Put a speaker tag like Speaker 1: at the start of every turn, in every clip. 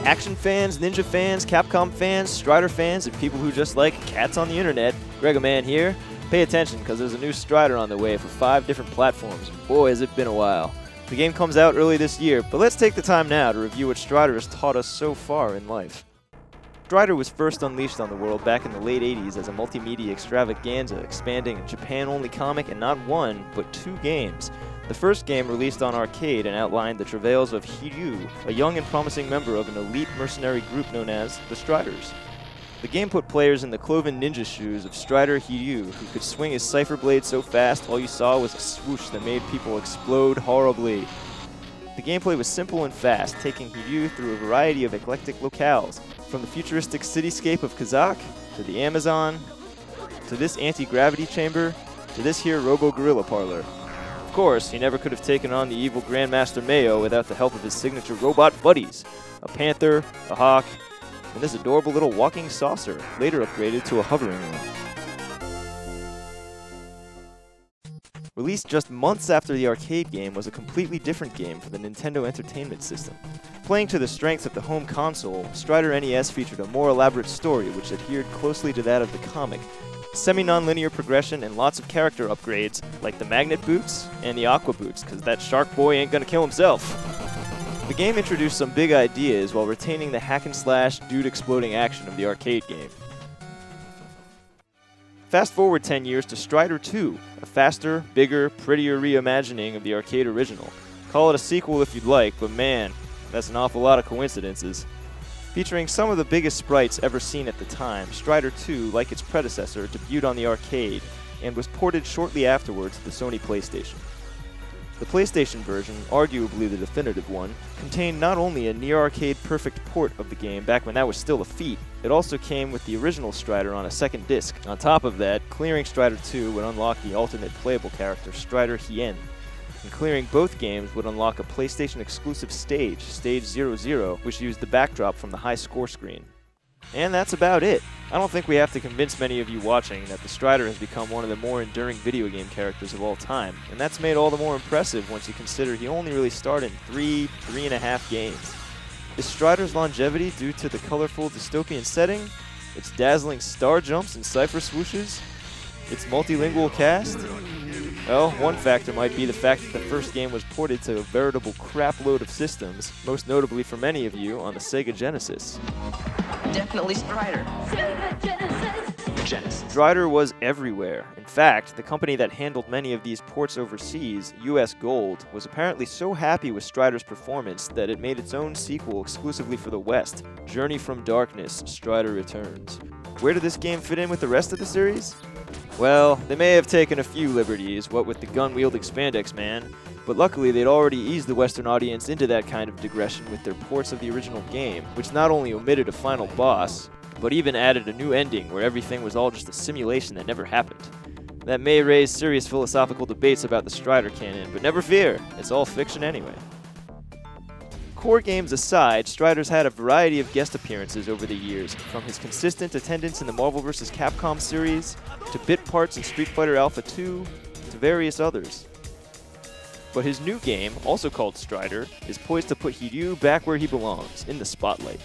Speaker 1: Action fans, ninja fans, Capcom fans, Strider fans, and people who just like cats on the internet, Gregoman here. Pay attention, because there's a new Strider on the way for 5 different platforms. Boy, has it been a while. The game comes out early this year, but let's take the time now to review what Strider has taught us so far in life. Strider was first unleashed on the world back in the late 80s as a multimedia extravaganza, expanding a Japan-only comic in not 1, but 2 games. The first game released on arcade and outlined the travails of Hiryu, a young and promising member of an elite mercenary group known as the Striders. The game put players in the cloven ninja shoes of Strider Hiryu, who could swing his cipher blade so fast all you saw was a swoosh that made people explode horribly. The gameplay was simple and fast, taking Hiryu through a variety of eclectic locales, from the futuristic cityscape of Kazakh, to the Amazon, to this anti-gravity chamber, to this here robo-gorilla parlor. Of course, he never could have taken on the evil Grandmaster Mayo without the help of his signature robot buddies, a panther, a hawk, and this adorable little walking saucer, later upgraded to a hovering one. Released just months after the arcade game was a completely different game for the Nintendo Entertainment System. Playing to the strengths of the home console, Strider NES featured a more elaborate story which adhered closely to that of the comic. Semi-non-linear progression and lots of character upgrades, like the magnet boots and the aqua boots, because that shark boy ain't gonna kill himself. The game introduced some big ideas while retaining the hack-and-slash, dude-exploding action of the arcade game. Fast forward 10 years to Strider 2, a faster, bigger, prettier reimagining of the arcade original. Call it a sequel if you'd like, but man, that's an awful lot of coincidences. Featuring some of the biggest sprites ever seen at the time, Strider 2, like its predecessor, debuted on the arcade and was ported shortly afterwards to the Sony PlayStation. The PlayStation version, arguably the definitive one, contained not only a near-arcade perfect port of the game back when that was still a feat, it also came with the original Strider on a second disc. On top of that, clearing Strider 2 would unlock the alternate playable character, Strider Hien. And clearing both games would unlock a PlayStation-exclusive stage, Stage 00, which used the backdrop from the high score screen. And that's about it. I don't think we have to convince many of you watching that the Strider has become one of the more enduring video game characters of all time, and that's made all the more impressive once you consider he only really starred in 3.5 games. Is Strider's longevity due to the colorful dystopian setting, its dazzling star jumps and cipher swooshes, its multilingual cast? Well, one factor might be the fact that the first game was ported to a veritable crapload of systems, most notably for many of you on the Sega Genesis.
Speaker 2: Definitely Strider. Sega Genesis.
Speaker 1: Strider was everywhere. In fact, the company that handled many of these ports overseas, US Gold, was apparently so happy with Strider's performance that it made its own sequel exclusively for the West, Journey from Darkness, Strider Returns. Where did this game fit in with the rest of the series? Well, they may have taken a few liberties, what with the gun-wielding spandex man, but luckily they'd already eased the Western audience into that kind of digression with their ports of the original game, which not only omitted a final boss, but even added a new ending where everything was all just a simulation that never happened. That may raise serious philosophical debates about the Strider canon, but never fear, it's all fiction anyway. Core games aside, Strider's had a variety of guest appearances over the years, from his consistent attendance in the Marvel vs. Capcom series, to bit parts in Street Fighter Alpha 2, to various others. But his new game, also called Strider, is poised to put Hiryu back where he belongs, in the spotlight.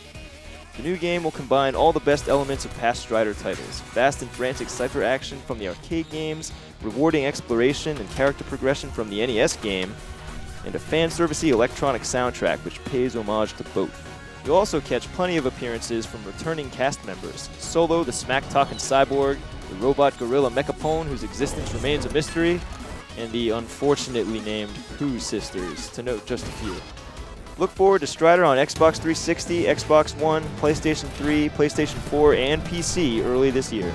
Speaker 1: The new game will combine all the best elements of past Strider titles, fast and frantic cipher action from the arcade games, rewarding exploration and character progression from the NES game, and a fan-servicey electronic soundtrack which pays homage to both. You'll also catch plenty of appearances from returning cast members, Solo the smack-talking cyborg, the robot gorilla Mechapone whose existence remains a mystery, and the unfortunately named Pooh sisters, to note just a few. Look forward to Strider on Xbox 360, Xbox One, PlayStation 3, PlayStation 4, and PC early this year.